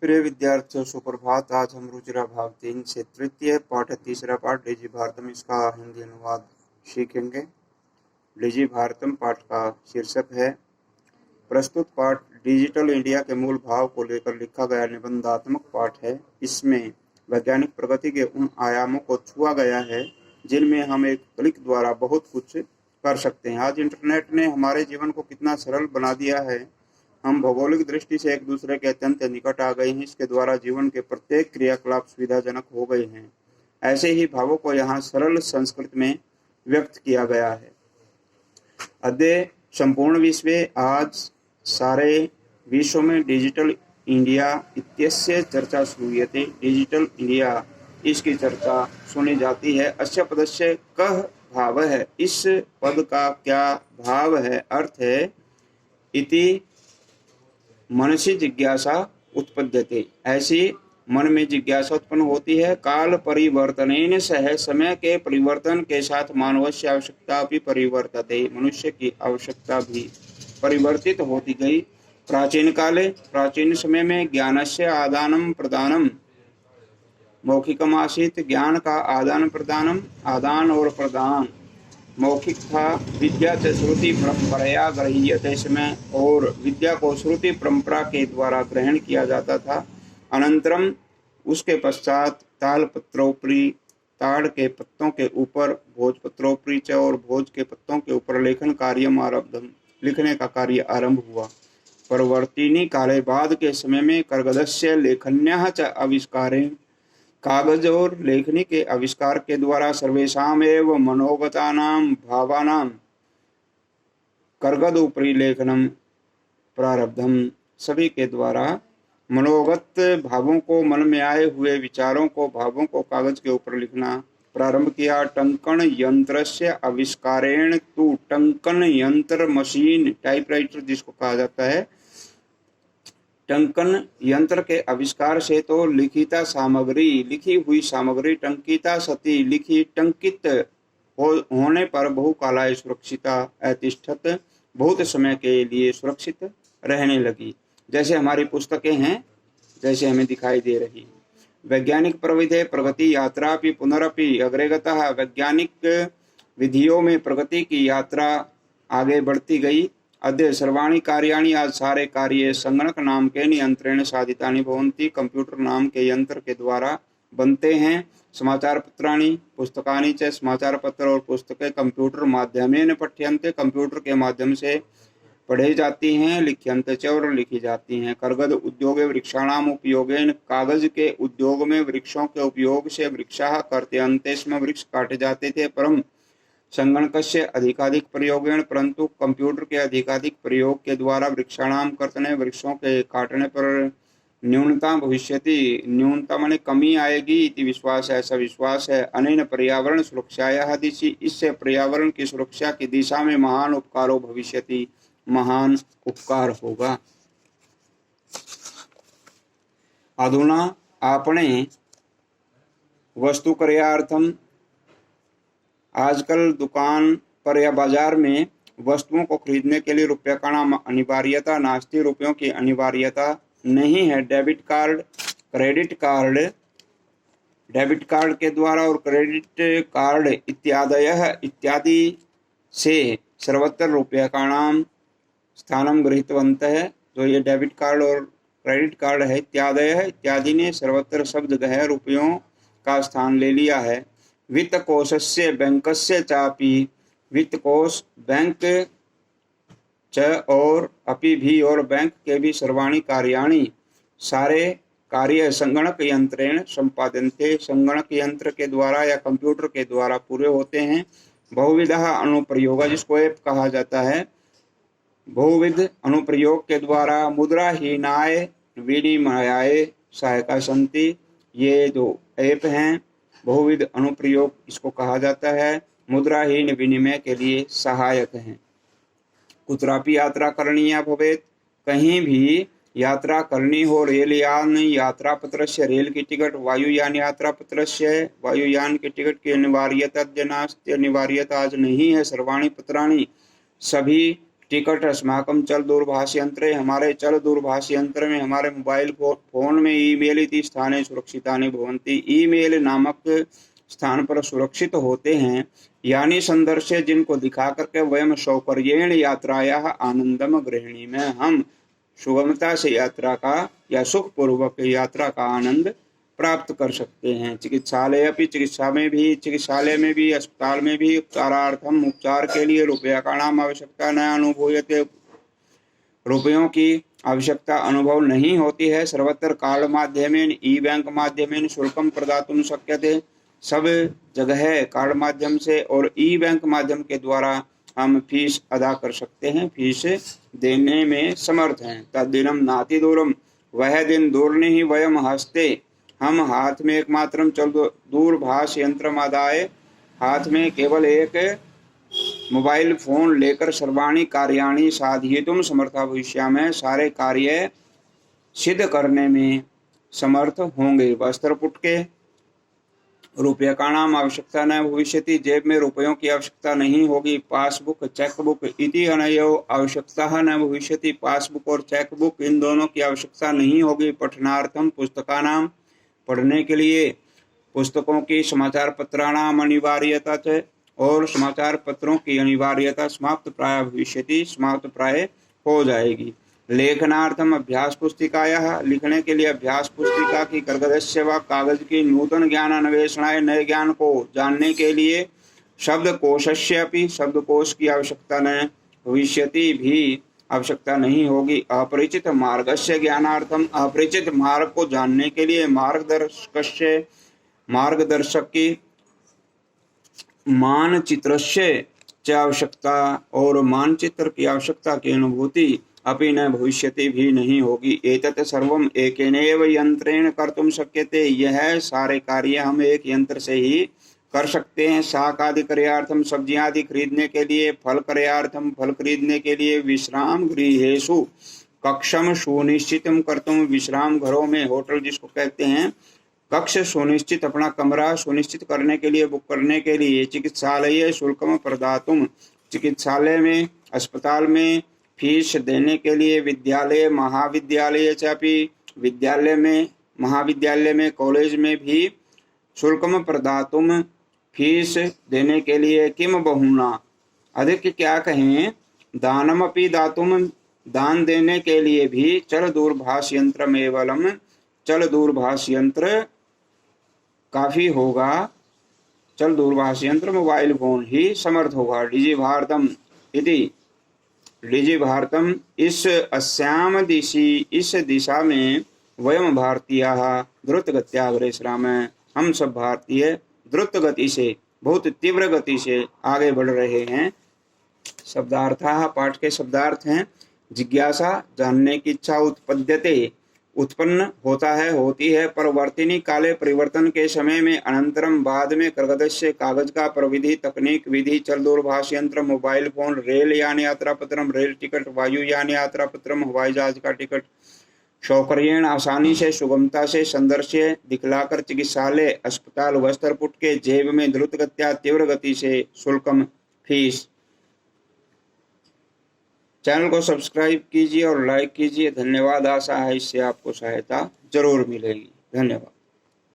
प्रिय विद्यार्थियों, सुप्रभात। आज हम रुचिरा भाग 3 से तृतीय पाठ तीसरा पाठ डिजी भारतम, इसका हिंदी अनुवाद सीखेंगे। डिजी भारतम पाठ का शीर्षक है। प्रस्तुत पाठ डिजिटल इंडिया के मूल भाव को लेकर लिखा गया निबंधात्मक पाठ है। इसमें वैज्ञानिक प्रगति के उन आयामों को छुआ गया है जिनमें हम एक क्लिक द्वारा बहुत कुछ कर सकते हैं। आज इंटरनेट ने हमारे जीवन को कितना सरल बना दिया है। हम भौगोलिक दृष्टि से एक दूसरे के अत्यंत निकट आ गए हैं। इसके द्वारा जीवन के प्रत्येक क्रियाकलाप सुविधाजनक हो गए हैं। ऐसे ही भावों को यहाँ सरल संस्कृत में व्यक्त किया गया है। अद्य संपूर्ण विश्व आज सारे विश्व में डिजिटल इंडिया इत्यस्य चर्चा श्रूयते। डिजिटल इंडिया, इसकी चर्चा सुनी जाती है। अस्य पदस्य कः भाव है, इस पद का क्या भाव है, अर्थ है। इति मनसी जिज्ञासा उत्पद्यते, ऐसी मन में जिज्ञासा उत्पन्न होती है। काल परिवर्तनेन सह, समय के परिवर्तन के साथ मानवस्य आवश्यकता भी परिवर्तते, मनुष्य की आवश्यकता भी परिवर्तित होती गई। प्राचीन काले, प्राचीन समय में ज्ञानस्य आदानं प्रदानम मौखिकम आसीत्। ज्ञान का आदान प्रदानम, आदान और प्रदान मौखिक था। विद्या से श्रुति परंपराया गृह्यते, समय और विद्या को श्रुति परंपरा के द्वारा ग्रहण किया जाता था। अनंतरम, उसके पश्चात तालपत्रोपरि, ताड़ के पत्तों के ऊपर, भोजपत्रोपरि च, और भोज के पत्तों के ऊपर लेखन कार्यम आरब्धम, लिखने का कार्य आरंभ हुआ। परवर्तिनी काले, बाद के समय में कर्गदस्य लेखन्यः च आविष्कारेण, कागज और लेखनी के आविष्कार के द्वारा सर्वेषाम एव मनोगतानां भावानां कर्गद उपरि लेखनम प्रारब्धम, सभी के द्वारा मनोगत भावों को, मन में आए हुए विचारों को, भावों को कागज के ऊपर लिखना प्रारंभ किया। टंकन यंत्रस्य आविष्कारेण तु, टंकन यंत्र मशीन, टाइपराइटर जिसको कहा जाता है, टंकन यंत्र के आविष्कार से तो लिखिता सामग्री, लिखी हुई सामग्री, टंकिता सती, लिखी टंकित होने पर बहुकालाय सुरक्षिता अतिष्ठत, बहुत समय के लिए सुरक्षित रहने लगी। जैसे हमारी पुस्तकें हैं, जैसे हमें दिखाई दे रही। वैज्ञानिक प्रविधि प्रगति यात्रा भी पुनरपि अग्रेगतः, वैज्ञानिक विधियों में प्रगति की यात्रा आगे बढ़ती गई। अद्य सर्वाणि कार्याणि, आज सारे कार्य संगणक नाम के नियंत्रण साधितानि भवन्ति, कंप्यूटर नाम के यंत्र के द्वारा बनते हैं। समाचार पत्राणि पुस्तकानि च, समाचार पत्र और पुस्तकें कंप्यूटर माध्यमेन पठ्यन्ते, कंप्यूटर के माध्यम से पढ़ी जाती हैं। लिख्यन्ते च, और लिखी जाती हैं। कर्गद उद्योगे वृक्षाणाम उपयोगेन, कागज के उद्योग में वृक्षों के उपयोग से वृक्षाः कर्तयन्ते स्म, वृक्ष काटे जाते थे। परम संगणकस्य अधिकाधिक प्रयोगेण, परंतु कंप्यूटर के अधिकाधिक प्रयोग के द्वारा वृक्षाणाम कर्तने, वृक्षों के काटने पर न्यूनता भविष्यति, न्यूनता माने कमी आएगी। इति विश्वास है, ऐसा विश्वास है। अनेन पर्यावरण सुरक्षायाः दिशि, इससे पर्यावरण की सुरक्षा की दिशा में महान उपकारो भविष्यति, महान उपकार होगा। अधुना आपणे वस्तु क्रयार्थम, आजकल दुकान पर या बाजार में वस्तुओं को खरीदने के लिए रुपये का नाम अनिवार्यता नास्ति, रुपयों की अनिवार्यता नहीं है। Debit card, credit card, debit card के द्वारा और क्रेडिट कार्ड इत्यादि से सर्वत्र रुपये का नाम स्थानम गृहीतवन्तः। जो ये डेबिट कार्ड और क्रेडिट कार्ड है, इत्यादि ने सर्वत्र सब जगह रुपयों का स्थान ले लिया है। वित्त कोशस्य बैंकस्य चापि, वित्त कोश, बैंक च, और अपि भी, और बैंक के भी, सर्वाणि कार्याणि, सारे कार्य संगणक यंत्रेण संपाद्यन्ते, संगणक यंत्र के द्वारा या कंप्यूटर के द्वारा पूरे होते हैं। बहुविधः अनुप्रयोग, जिसको ऐप कहा जाता है, बहुविध अनुप्रयोग के द्वारा मुद्राहीनाय विनिमयाय सहायका सन्ति, ये जो ऐप हैं बहुविध अनुप्रयोग इसको कहा जाता है, मुद्राहीन विनिमय के लिए सहायक हैं। कुत्रापि यात्रा करणीया भवेत्, कहीं भी यात्रा करनी हो, रेलयान यात्रा पत्रस्य, रेल की टिकट, वायुयान यात्रा पत्रस्य, वायुयान के टिकट की अनिवार्यता नास्ति, अनिवार्यता आज नहीं है। सर्वाणि पत्राणि, सभी टिकट अस्माकं चल दूरभाष यंत्रे, हमारे चल दूरभाष यंत्र में, हमारे मोबाइल फोन में ईमेल इति स्थाने सुरक्षितानि भवन्ति, ईमेल नामक स्थान पर सुरक्षित होते हैं। यानी संदर्शे, जिनको दिखा करके वयम सौकर्येण यात्रायाः आनंदम गृहिणी में, हम सुगमता से यात्रा का या सुख पूर्वक यात्रा का आनंद प्राप्त कर सकते हैं। चिकित्सालय अपि, चिकित्सालय में भी, अस्पताल में भी उपचारार्थम, उपचार के लिए रूप्यकाणाम आवश्यकता न अनुभूयते, रुपयों की आवश्यकता अनुभव नहीं होती है। सर्वत्र कार्ड माध्यमेन ई बैंक माध्यमेन शुल्कम प्रदातुं शक्यते, सब जगह कार्ड माध्यम से और ई बैंक माध्यम के द्वारा हम फीस अदा कर सकते हैं, फीस देने में समर्थ हैं। तद्दिनम नाति दूरम, वह दिन दूर नहीं, वयम हस्ते, हम हाथ में एकमात्र चल दूरभाष यंत्र आदाय, हाथ में केवल एक मोबाइल फोन लेकर सर्वाणी कार्याणि साधयितुं समर्था भविष्यामः, सारे कार्य सिद्ध करने में समर्थ होंगे। वस्त्रपुट के रुपयकाणाम आवश्यकता न भविष्यति, जेब में रुपयों की आवश्यकता नहीं होगी। पासबुक चेकबुक इति अनयो आवश्यकता न भविष्यति, पासबुक और चेकबुक इन दोनों की आवश्यकता नहीं होगी। पठनार्थम पुस्तकानाम, पढ़ने के लिए पुस्तकों की, समाचार पत्राणाम अनिवार्यता च, और समाचार पत्रों की अनिवार्यता समाप्त प्राय भविष्यति, समाप्त प्राय हो जाएगी। लेखनार्थम अभ्यास पुस्तिकायाः, लिखने के लिए अभ्यास पुस्तिका की, कर्गदस्य व कागज की, नूतन ज्ञान अन्वेषणाय, नए ज्ञान को जानने के लिए, शब्दकोशस्य अपि, शब्दकोश की आवश्यकता न भविष्यति, भी आवश्यकता नहीं होगी। अपरिचित मार्गस्य ज्ञानार्थम, अपरिचित मार्ग को जानने के लिए, मार्गदर्शकस्य, मार्गदर्शक की, मानचित्रस्य च आवश्यकता, और मानचित्र की आवश्यकता की अनुभूति अपि न भविष्यति, भी नहीं होगी। एतत् सर्वम एकेनैव यंत्रेण कर्तुं शक्यते, यह सारे कार्य हम एक यंत्र से ही कर सकते हैं। शाक आदि क्रयार्थम, सब्जियां आदि खरीदने के लिए, फल क्रयार्थम, फल खरीदने के लिए, विश्राम गृहेषु कक्षम सुनिश्चितम कर्तुम, विश्राम घरों में, होटल जिसको कहते हैं, कक्ष सुनिश्चित, अपना कमरा सुनिश्चित करने के लिए, बुक करने के लिए। चिकित्सालय शुल्कम प्रदातुम, चिकित्सालय में, अस्पताल में फीस देने के लिए। विद्यालय महाविद्यालय चापी, विद्यालय में, महाविद्यालय में, कॉलेज में भी शुल्कम प्रदातुम, फीस देने के लिए। किम बहुना, अधिक क्या कहें, दानमपि दातुम, दान देने के लिए भी। चल दूरभाष यंत्र मेवलम, चल दूरभाष यंत्र काफी होगा, चल दूरभाष यंत्र मोबाइल फोन ही समर्थ होगा। डिजी भारतम इति, डिजी भारतम, इस अस्याम दिशि, इस दिशा में, वयम भारतीयाः द्रुत गत्या अग्रेसरामः, हम सब भारतीय द्रुत गति से, बहुत तीव्र गति से आगे बढ़ रहे हैं। शब्दार्थाः, पाठ के शब्दार्थ हैं। जिज्ञासा, जानने की इच्छा, उत्पद्यते, उत्पन्न होता है, होती है। परवर्तिनी काले, परिवर्तन के समय में। अनंतरम, बाद में। कर्गदस्य, कागज का। प्रविधि, तकनीक, विधि। चल दूरभाष यंत्र, मोबाइल फोन। रेल यान यात्रा पत्रम, रेल टिकट। वायु यान यात्रा पत्रम, हवाई जहाज का टिकट। सौकर्येण, आसानी से, सुगमता से। संदर्श्य, दिखलाकर। चिकित्सालय, अस्पताल। वस्त्रपुट के, जेब में। द्रुत गत्या, तीव्र गति से। शुल्कम, फीस। चैनल को सब्सक्राइब कीजिए और लाइक कीजिए। धन्यवाद। आशा है इससे आपको सहायता जरूर मिलेगी। धन्यवाद।